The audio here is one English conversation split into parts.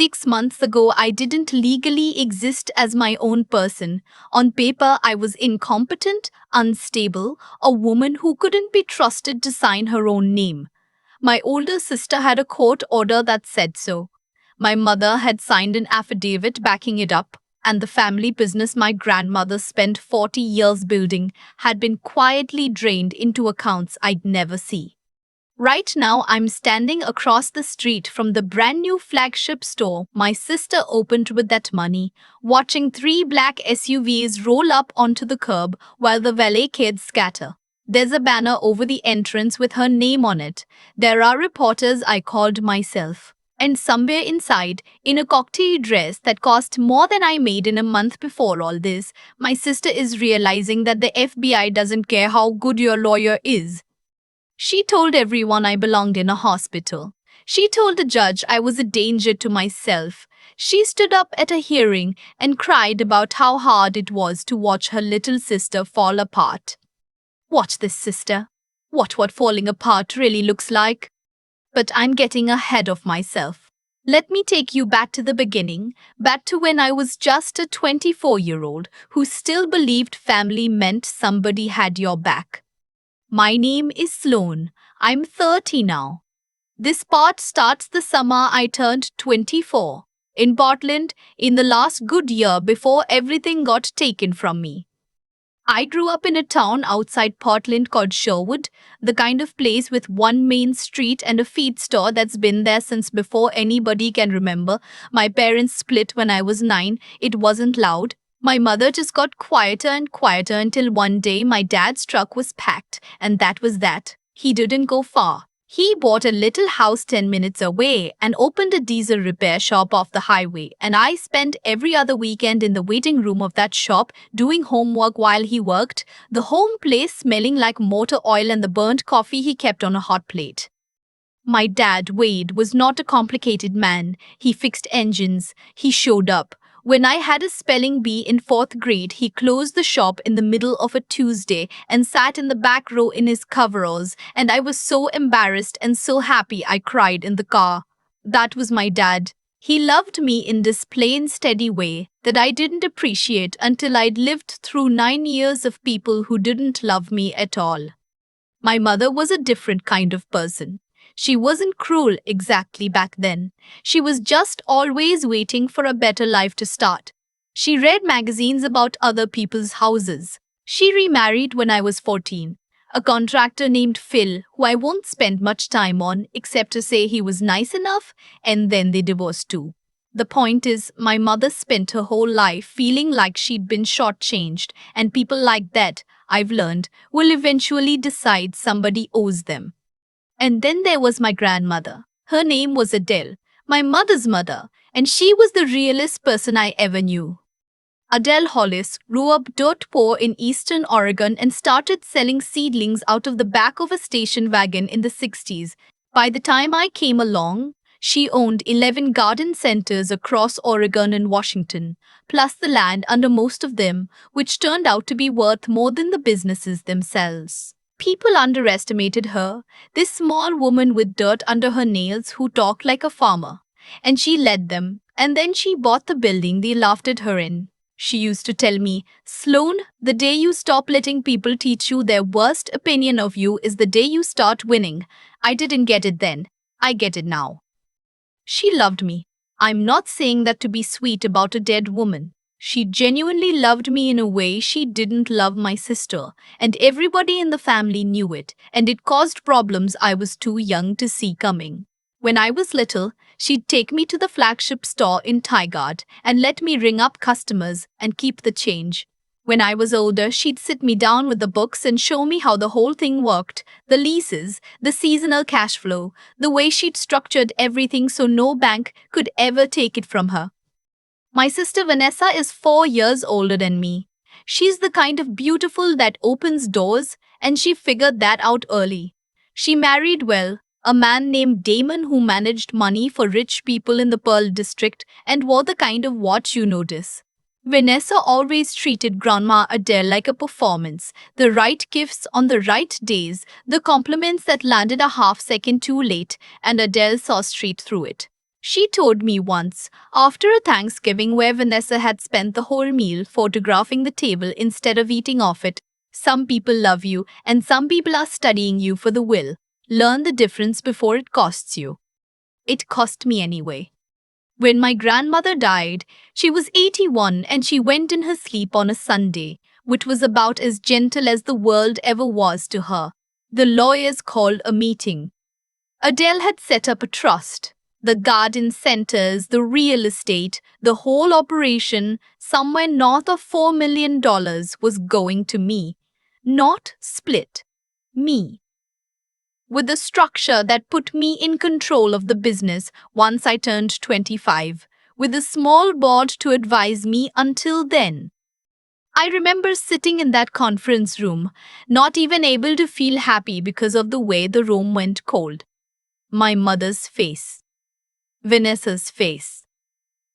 6 months ago, I didn't legally exist as my own person. On paper, I was incompetent, unstable, a woman who couldn't be trusted to sign her own name. My older sister had a court order that said so. My mother had signed an affidavit backing it up, and the family business my grandmother spent 40 years building had been quietly drained into accounts I'd never see. Right now, I'm standing across the street from the brand new flagship store my sister opened with that money, watching 3 black SUVs roll up onto the curb while the valet kids scatter. There's a banner over the entrance with her name on it. There are reporters I called myself. And somewhere inside, in a cocktail dress that cost more than I made in a month before all this, my sister is realizing that the FBI doesn't care how good your lawyer is. She told everyone I belonged in a hospital. She told the judge I was a danger to myself. She stood up at a hearing and cried about how hard it was to watch her little sister fall apart. Watch this, sister. Watch what falling apart really looks like. But I'm getting ahead of myself. Let me take you back to the beginning, back to when I was just a 24-year-old who still believed family meant somebody had your back. My name is Sloan. I'm 30 now. This part starts the summer I turned 24, in Portland, in the last good year before everything got taken from me. I grew up in a town outside Portland called Sherwood, the kind of place with one main street and a feed store that's been there since before anybody can remember. My parents split when I was 9. It wasn't loud. My mother just got quieter and quieter until one day my dad's truck was packed, and that was that. He didn't go far. He bought a little house 10 minutes away and opened a diesel repair shop off the highway, and I spent every other weekend in the waiting room of that shop doing homework while he worked, the home place smelling like motor oil and the burnt coffee he kept on a hot plate. My dad, Wade, was not a complicated man. He fixed engines. He showed up. When I had a spelling bee in 4th grade, he closed the shop in the middle of a Tuesday and sat in the back row in his coveralls, and I was so embarrassed and so happy I cried in the car. That was my dad. He loved me in this plain, steady way that I didn't appreciate until I'd lived through 9 years of people who didn't love me at all. My mother was a different kind of person. She wasn't cruel exactly back then. She was just always waiting for a better life to start. She read magazines about other people's houses. She remarried when I was 14. A contractor named Phil, who I won't spend much time on except to say he was nice enough, and then they divorced too. The point is, my mother spent her whole life feeling like she'd been shortchanged, and people like that, I've learned, will eventually decide somebody owes them. And then there was my grandmother. Her name was Adele, my mother's mother, and she was the realest person I ever knew. Adele Hollis grew up dirt poor in eastern Oregon and started selling seedlings out of the back of a station wagon in the 60s. By the time I came along, she owned 11 garden centers across Oregon and Washington, plus the land under most of them, which turned out to be worth more than the businesses themselves. People underestimated her, this small woman with dirt under her nails who talked like a farmer. And she led them, and then she bought the building they laughed at her in. She used to tell me, "Sloan, the day you stop letting people teach you their worst opinion of you is the day you start winning." I didn't get it then. I get it now. She loved me. I'm not saying that to be sweet about a dead woman. She genuinely loved me in a way she didn't love my sister, and everybody in the family knew it, and it caused problems I was too young to see coming. When I was little, she'd take me to the flagship store in Tigard and let me ring up customers and keep the change. When I was older, she'd sit me down with the books and show me how the whole thing worked, the leases, the seasonal cash flow, the way she'd structured everything so no bank could ever take it from her. My sister Vanessa is 4 years older than me. She's the kind of beautiful that opens doors, and she figured that out early. She married well, a man named Damon who managed money for rich people in the Pearl District and wore the kind of watch you notice. Vanessa always treated Grandma Adele like a performance, the right gifts on the right days, the compliments that landed a half second too late, and Adele saw straight through it. She told me once, after a Thanksgiving where Vanessa had spent the whole meal photographing the table instead of eating off it, some people love you and some people are studying you for the will. Learn the difference before it costs you. It cost me anyway. When my grandmother died, she was 81 and she went in her sleep on a Sunday, which was about as gentle as the world ever was to her. The lawyers called a meeting. Adele had set up a trust. The garden centers, the real estate, the whole operation, somewhere north of $4 million was going to me. Not split. Me. With a structure that put me in control of the business once I turned 25, with a small board to advise me until then. I remember sitting in that conference room, not even able to feel happy because of the way the room went cold. My mother's face. Vanessa's face.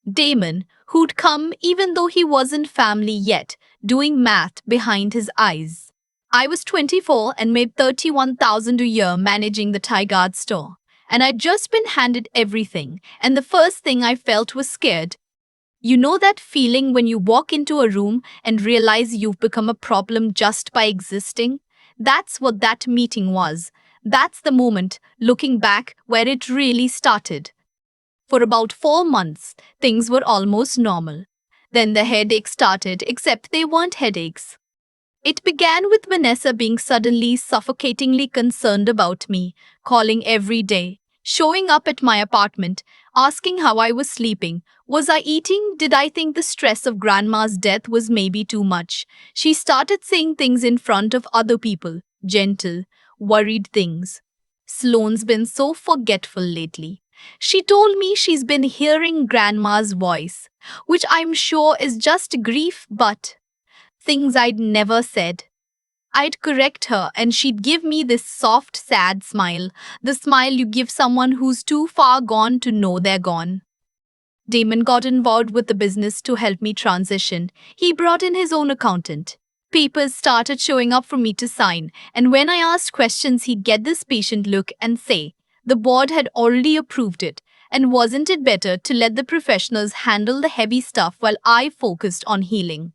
Damon, who'd come even though he wasn't family yet, doing math behind his eyes. I was 24 and made $31,000 a year managing the Thai guard store. And I'd just been handed everything, and the first thing I felt was scared. You know that feeling when you walk into a room and realize you've become a problem just by existing? That's what that meeting was. That's the moment, looking back, where it really started. For about 4 months, things were almost normal. Then the headaches started, except they weren't headaches. It began with Vanessa being suddenly suffocatingly concerned about me, calling every day, showing up at my apartment, asking how I was sleeping. Was I eating? Did I think the stress of grandma's death was maybe too much? She started saying things in front of other people, gentle, worried things. Sloane's been so forgetful lately. She told me she's been hearing grandma's voice, which I'm sure is just grief, but things I'd never said. I'd correct her and she'd give me this soft, sad smile, the smile you give someone who's too far gone to know they're gone. Damon got involved with the business to help me transition. He brought in his own accountant. Papers started showing up for me to sign, and when I asked questions, he'd get this patient look and say, the board had already approved it, and wasn't it better to let the professionals handle the heavy stuff while I focused on healing?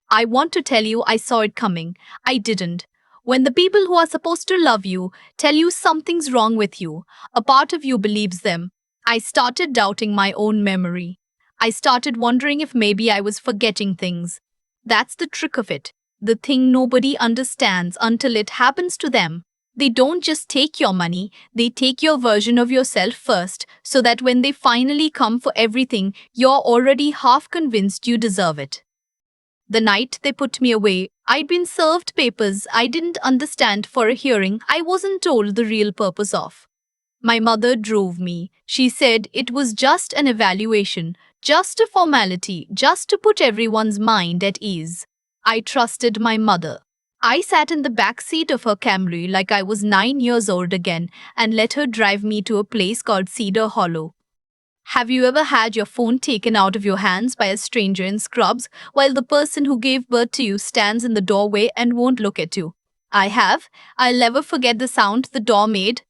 I want to tell you I saw it coming. I didn't. When the people who are supposed to love you tell you something's wrong with you, a part of you believes them. I started doubting my own memory. I started wondering if maybe I was forgetting things. That's the trick of it. The thing nobody understands until it happens to them. They don't just take your money, they take your version of yourself first, so that when they finally come for everything, you're already half convinced you deserve it. The night they put me away, I'd been served papers I didn't understand for a hearing I wasn't told the real purpose of. My mother drove me. She said it was just an evaluation, just a formality, just to put everyone's mind at ease. I trusted my mother. I sat in the back seat of her Camry like I was 9 years old again and let her drive me to a place called Cedar Hollow. Have you ever had your phone taken out of your hands by a stranger in scrubs while the person who gave birth to you stands in the doorway and won't look at you? I have. I'll never forget the sound the door made.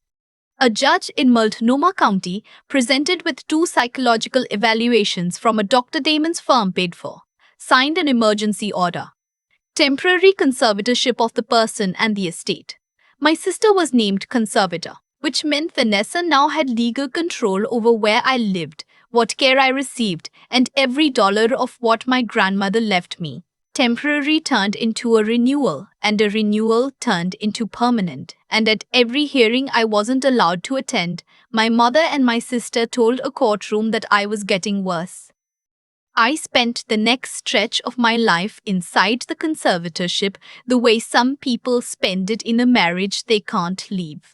A judge in Multnomah County presented with 2 psychological evaluations from a Dr. Damon's firm paid for, signed an emergency order. Temporary conservatorship of the person and the estate. My sister was named conservator, which meant Vanessa now had legal control over where I lived, what care I received, and every dollar of what my grandmother left me. Temporary turned into a renewal, and a renewal turned into permanent. And at every hearing I wasn't allowed to attend, my mother and my sister told a courtroom that I was getting worse. I spent the next stretch of my life inside the conservatorship the way some people spend it in a marriage they can't leave.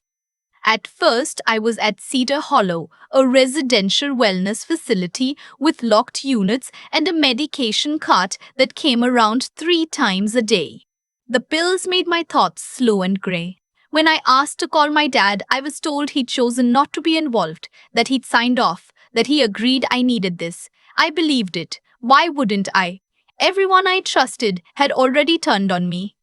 At first, I was at Cedar Hollow, a residential wellness facility with locked units and a medication cart that came around 3 times a day. The pills made my thoughts slow and grey. When I asked to call my dad, I was told he'd chosen not to be involved, that he'd signed off, that he agreed I needed this. I believed it. Why wouldn't I? Everyone I trusted had already turned on me.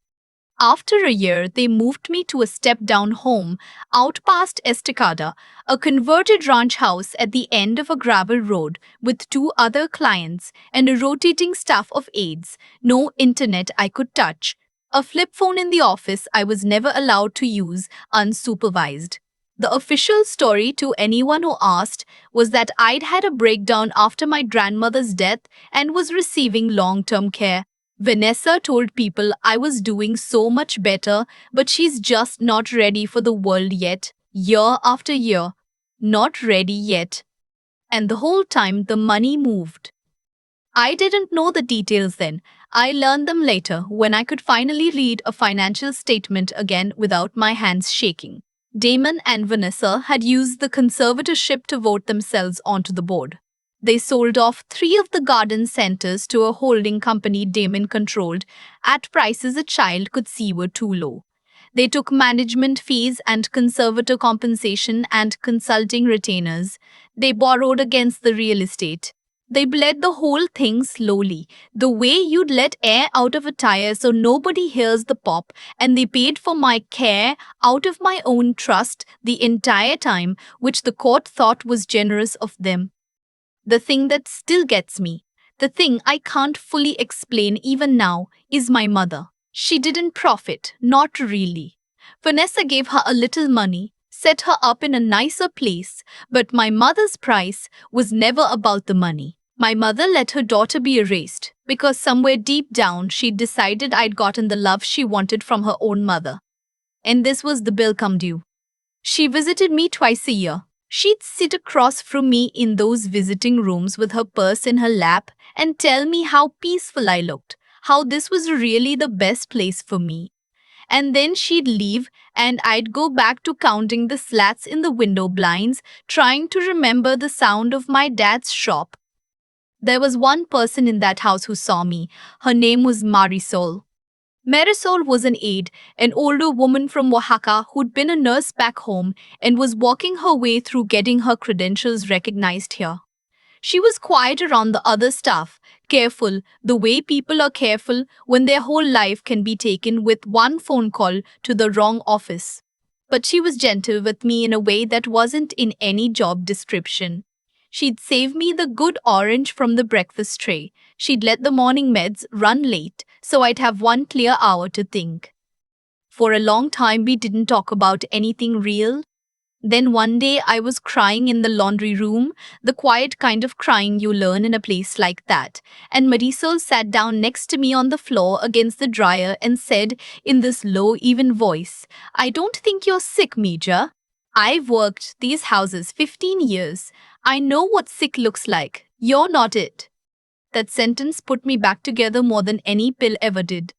After a year, they moved me to a step-down home out past Estacada, a converted ranch house at the end of a gravel road with two other clients and a rotating staff of aides, no internet I could touch, a flip phone in the office I was never allowed to use unsupervised. The official story to anyone who asked was that I'd had a breakdown after my grandmother's death and was receiving long-term care. Vanessa told people I was doing so much better, but she's just not ready for the world yet, year after year. Not ready yet. And the whole time the money moved. I didn't know the details then. I learned them later when I could finally read a financial statement again without my hands shaking. Damon and Vanessa had used the conservatorship to vote themselves onto the board. They sold off 3 of the garden centers to a holding company Damon controlled at prices a child could see were too low. They took management fees and conservator compensation and consulting retainers. They borrowed against the real estate. They bled the whole thing slowly, the way you'd let air out of a tire so nobody hears the pop, and they paid for my care out of my own trust the entire time, which the court thought was generous of them. The thing that still gets me, the thing I can't fully explain even now, is my mother. She didn't profit, not really. Vanessa gave her a little money, set her up in a nicer place, but my mother's price was never about the money. My mother let her daughter be erased because somewhere deep down she'd decided I'd gotten the love she wanted from her own mother. And this was the bill come due. She visited me twice a year. She'd sit across from me in those visiting rooms with her purse in her lap and tell me how peaceful I looked, how this was really the best place for me. And then she'd leave and I'd go back to counting the slats in the window blinds, trying to remember the sound of my dad's shop. There was one person in that house who saw me. Her name was Marisol. Marisol was an aide, an older woman from Oaxaca who'd been a nurse back home and was working her way through getting her credentials recognized here. She was quiet around the other staff, careful, the way people are careful when their whole life can be taken with one phone call to the wrong office. But she was gentle with me in a way that wasn't in any job description. She'd save me the good orange from the breakfast tray. She'd let the morning meds run late so I'd have one clear hour to think. For a long time, we didn't talk about anything real. Then one day I was crying in the laundry room, the quiet kind of crying you learn in a place like that. And Marisol sat down next to me on the floor against the dryer and said in this low, even voice, "I don't think you're sick, Mija. I've worked these houses 15 years. I know what sick looks like. You're not it." That sentence put me back together more than any pill ever did.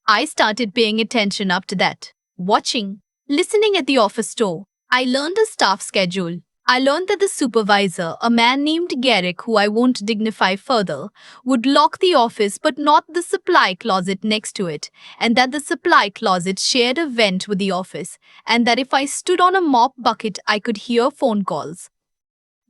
I started paying attention after that, watching, listening at the office door. I learned a staff schedule. I learned that the supervisor, a man named Garrick, who I won't dignify further, would lock the office but not the supply closet next to it, and that the supply closet shared a vent with the office, and that if I stood on a mop bucket, I could hear phone calls.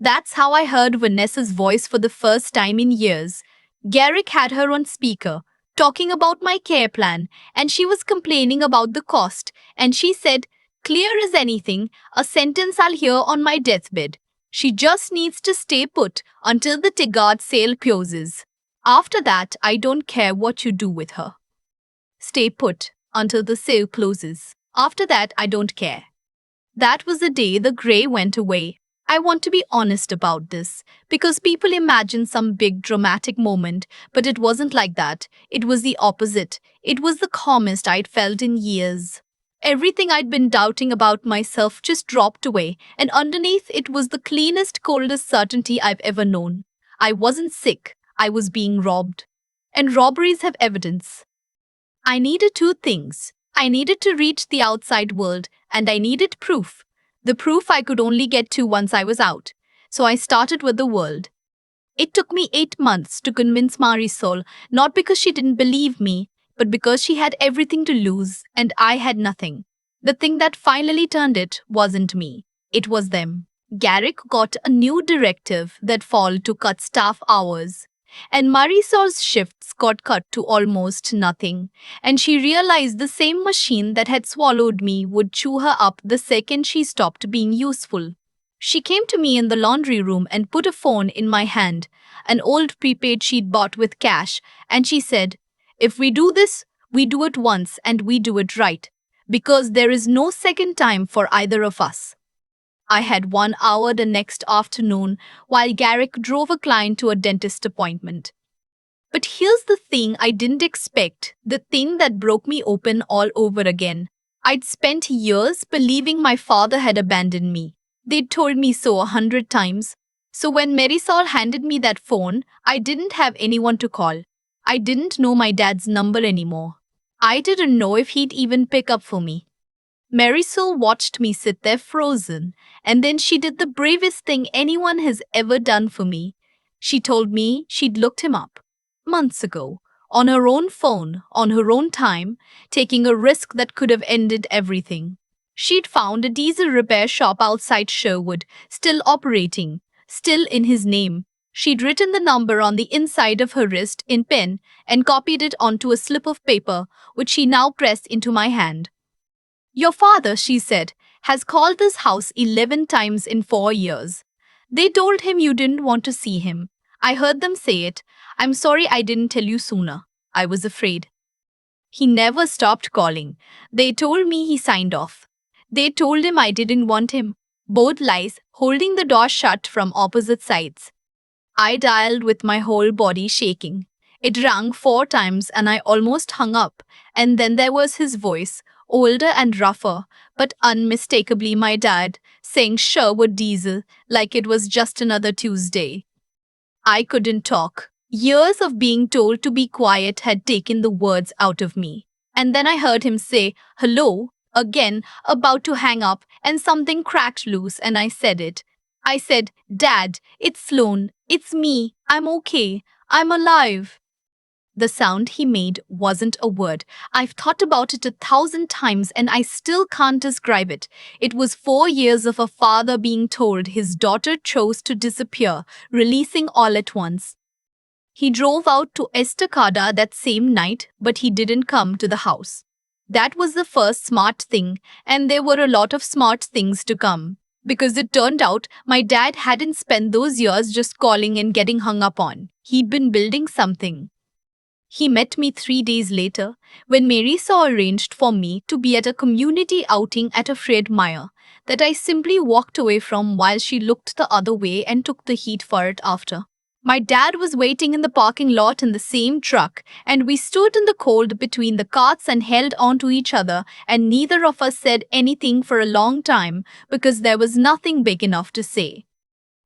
That's how I heard Vanessa's voice for the first time in years. Garrick had her on speaker, talking about my care plan, and she was complaining about the cost, and she said, clear as anything, a sentence I'll hear on my deathbed. She just needs to stay put until the Tigard sale closes. After that, I don't care what you do with her. Stay put until the sale closes. After that, I don't care. That was the day the grey went away. I want to be honest about this, because people imagine some big dramatic moment, but it wasn't like that. It was the opposite. It was the calmest I'd felt in years. Everything I'd been doubting about myself just dropped away, and underneath it was the cleanest, coldest certainty I've ever known. I wasn't sick. I was being robbed. And robberies have evidence. I needed 2 things. I needed to reach the outside world, and I needed proof. The proof I could only get to once I was out. So I started with the world. It took me 8 months to convince Marisol, not because she didn't believe me, but because she had everything to lose and I had nothing. The thing that finally turned it wasn't me. It was them. Garrick got a new directive that fall to cut staff hours. And Marisol's shifts got cut to almost nothing, and she realized the same machine that had swallowed me would chew her up the second she stopped being useful. She came to me in the laundry room and put a phone in my hand, an old prepaid she'd bought with cash, and she said, "If we do this, we do it once and we do it right, because there is no second time for either of us." I had 1 hour the next afternoon while Garrick drove a client to a dentist appointment. But here's the thing I didn't expect, the thing that broke me open all over again. I'd spent years believing my father had abandoned me. They'd told me so 100 times. So when Marisol handed me that phone, I didn't have anyone to call. I didn't know my dad's number anymore. I didn't know if he'd even pick up for me. Marisol watched me sit there frozen, and then she did the bravest thing anyone has ever done for me. She told me she'd looked him up months ago, on her own phone, on her own time, taking a risk that could have ended everything. She'd found a diesel repair shop outside Sherwood, still operating, still in his name. She'd written the number on the inside of her wrist in pen and copied it onto a slip of paper, which she now pressed into my hand. "Your father," she said, "has called this house 11 times in 4 years. They told him you didn't want to see him. I heard them say it. I'm sorry I didn't tell you sooner. I was afraid." He never stopped calling. They told me he signed off. They told him I didn't want him. Both lies, holding the door shut from opposite sides. I dialed with my whole body shaking. It rang 4 times and I almost hung up. And then there was his voice, older and rougher, but unmistakably my dad, saying Sherwood Diesel like it was just another Tuesday. I couldn't talk. Years of being told to be quiet had taken the words out of me. And then I heard him say, "Hello," again, about to hang up, and something cracked loose and I said it. I said, "Dad, it's Sloan. It's me. I'm okay. I'm alive." The sound he made wasn't a word. I've thought about it 1,000 times and I still can't describe it. It was 4 years of a father being told his daughter chose to disappear, releasing all at once. He drove out to Estacada that same night, but he didn't come to the house. That was the first smart thing, and there were a lot of smart things to come. Because it turned out my dad hadn't spent those years just calling and getting hung up on. He'd been building something. He met me 3 days later when Mary saw arranged for me to be at a community outing at a Fred Meyer that I simply walked away from while she looked the other way and took the heat for it after. My dad was waiting in the parking lot in the same truck, and we stood in the cold between the carts and held on to each other, and neither of us said anything for a long time because there was nothing big enough to say.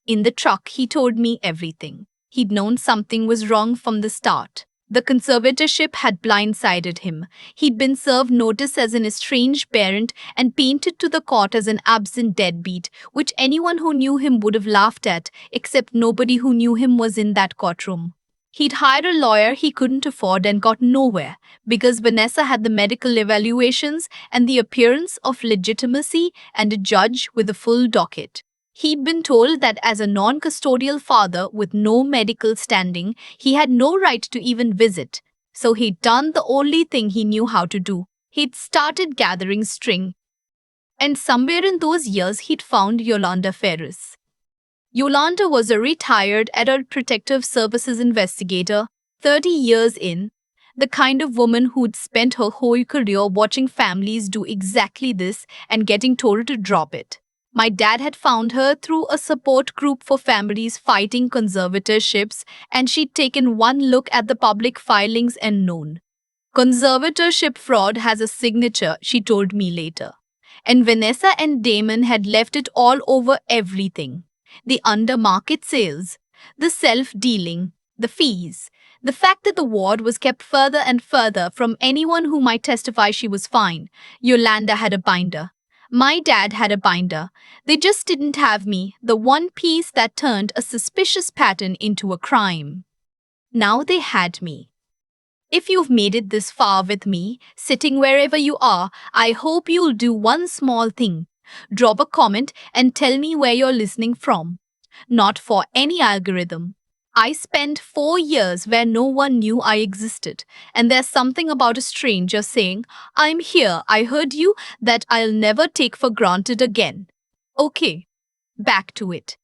In the truck, he told me everything. He'd known something was wrong from the start. The conservatorship had blindsided him. He'd been served notice as an estranged parent and painted to the court as an absent deadbeat, which anyone who knew him would have laughed at, except nobody who knew him was in that courtroom. He'd hired a lawyer he couldn't afford and got nowhere, because Vanessa had the medical evaluations and the appearance of legitimacy and a judge with a full docket. He'd been told that as a non-custodial father with no medical standing, he had no right to even visit. So he'd done the only thing he knew how to do. He'd started gathering string. And somewhere in those years, he'd found Yolanda Ferris. Yolanda was a retired adult protective services investigator, 30 years in, the kind of woman who'd spent her whole career watching families do exactly this and getting told to drop it. My dad had found her through a support group for families fighting conservatorships, and she'd taken one look at the public filings and known. Conservatorship fraud has a signature, she told me later. And Vanessa and Damon had left it all over everything. The undermarket sales, the self-dealing, the fees, the fact that the ward was kept further and further from anyone who might testify she was fine. Yolanda had a binder. My dad had a binder. They just didn't have me, the one piece that turned a suspicious pattern into a crime. Now they had me. If you've made it this far with me, sitting wherever you are, I hope you'll do one small thing. Drop a comment and tell me where you're listening from. Not for any algorithm. I spent 4 years where no one knew I existed, and there's something about a stranger saying, I'm here, I heard you, that I'll never take for granted again. Okay, back to it.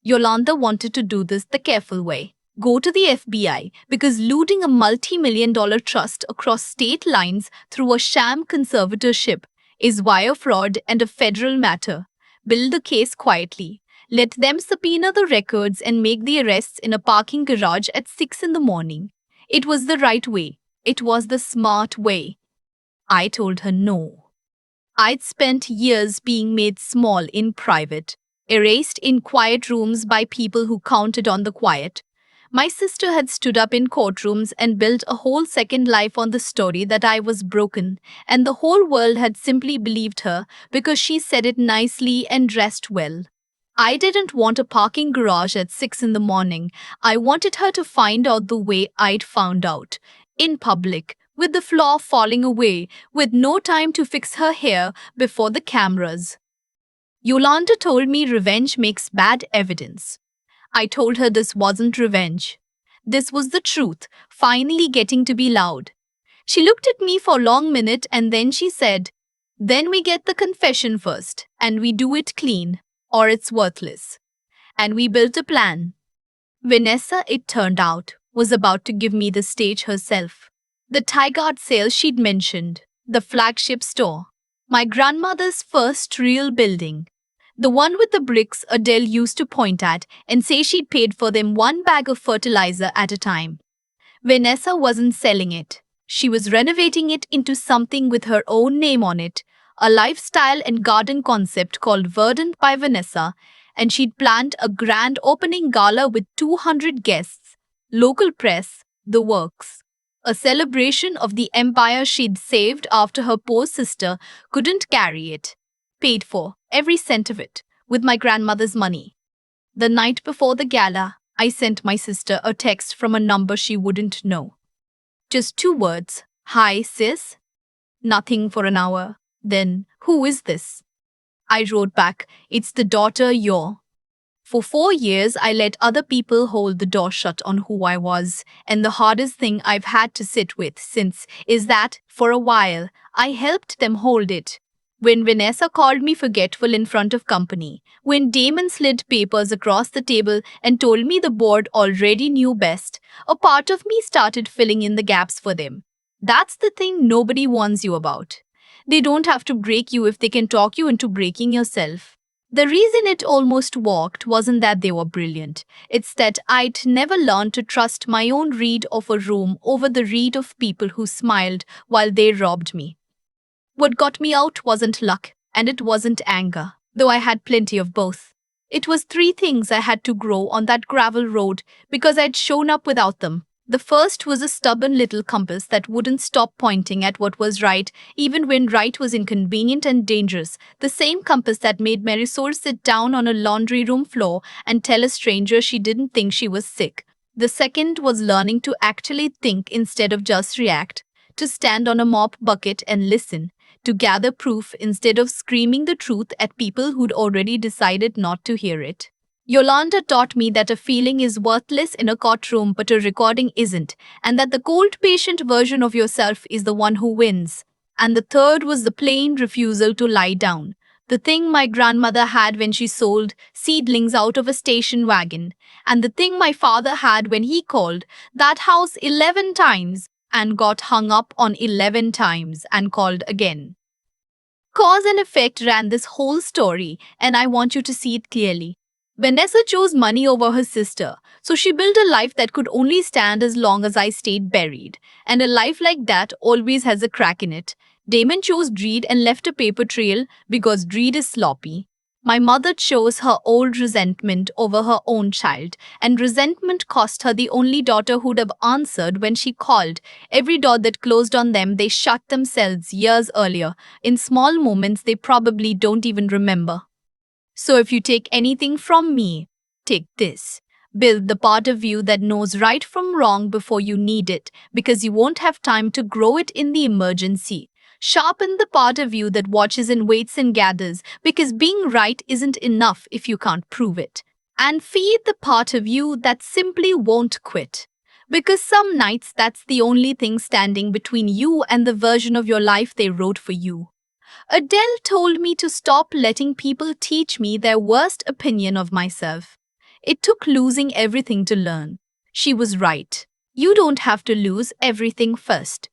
Yolanda wanted to do this the careful way. Go to the FBI because looting a multi-million-dollar trust across state lines through a sham conservatorship is wire fraud and a federal matter. Build the case quietly. Let them subpoena the records and make the arrests in a parking garage at 6 in the morning. It was the right way. It was the smart way. I told her no. I'd spent years being made small in private, erased in quiet rooms by people who counted on the quiet. My sister had stood up in courtrooms and built a whole second life on the story that I was broken, and the whole world had simply believed her because she said it nicely and dressed well. I didn't want a parking garage at 6 in the morning. I wanted her to find out the way I'd found out. In public, with the floor falling away, with no time to fix her hair before the cameras. Yolanda told me revenge makes bad evidence. I told her this wasn't revenge. This was the truth, finally getting to be loud. She looked at me for a long minute and then she said, then we get the confession first, and we do it clean, or it's worthless. And we built a plan. Vanessa, it turned out, was about to give me the stage herself. The Tigard sale she'd mentioned, the flagship store, my grandmother's first real building, the one with the bricks Adele used to point at and say she'd paid for them one bag of fertilizer at a time. Vanessa wasn't selling it. She was renovating it into something with her own name on it, a lifestyle and garden concept called Verdant by Vanessa, and she'd planned a grand opening gala with 200 guests, local press, the works. A celebration of the empire she'd saved after her poor sister couldn't carry it. Paid for, every cent of it, with my grandmother's money. The night before the gala, I sent my sister a text from a number she wouldn't know. Just 2 words, hi sis. Nothing for an hour. Then, who is this? I wrote back, it's the daughter you're. For 4 years, I let other people hold the door shut on who I was, and the hardest thing I've had to sit with since is that, for a while, I helped them hold it. When Vanessa called me forgetful in front of company, when Damon slid papers across the table and told me the board already knew best, a part of me started filling in the gaps for them. That's the thing nobody warns you about. They don't have to break you if they can talk you into breaking yourself. The reason it almost worked wasn't that they were brilliant. It's that I'd never learned to trust my own read of a room over the read of people who smiled while they robbed me. What got me out wasn't luck, and it wasn't anger, though I had plenty of both. It was 3 things I had to grow on that gravel road because I'd shown up without them. The first was a stubborn little compass that wouldn't stop pointing at what was right, even when right was inconvenient and dangerous. The same compass that made Marisol sit down on a laundry room floor and tell a stranger she didn't think she was sick. The second was learning to actually think instead of just react, to stand on a mop bucket and listen, to gather proof instead of screaming the truth at people who'd already decided not to hear it. Yolanda taught me that a feeling is worthless in a courtroom but a recording isn't, and that the cold patient version of yourself is the one who wins. And the third was the plain refusal to lie down. The thing my grandmother had when she sold seedlings out of a station wagon, and the thing my father had when he called that house 11 times and got hung up on 11 times and called again. Cause and effect ran this whole story, and I want you to see it clearly. Vanessa chose money over her sister, so she built a life that could only stand as long as I stayed buried. And a life like that always has a crack in it. Damon chose greed and left a paper trail because greed is sloppy. My mother chose her old resentment over her own child, and resentment cost her the only daughter who'd have answered when she called. Every door that closed on them, they shut themselves years earlier, in small moments they probably don't even remember. So if you take anything from me, take this. Build the part of you that knows right from wrong before you need it, because you won't have time to grow it in the emergency. Sharpen the part of you that watches and waits and gathers, because being right isn't enough if you can't prove it. and feed the part of you that simply won't quit. Because some nights that's the only thing standing between you and the version of your life they wrote for you. Adele told me to stop letting people teach me their worst opinion of myself. It took losing everything to learn. She was right. You don't have to lose everything first.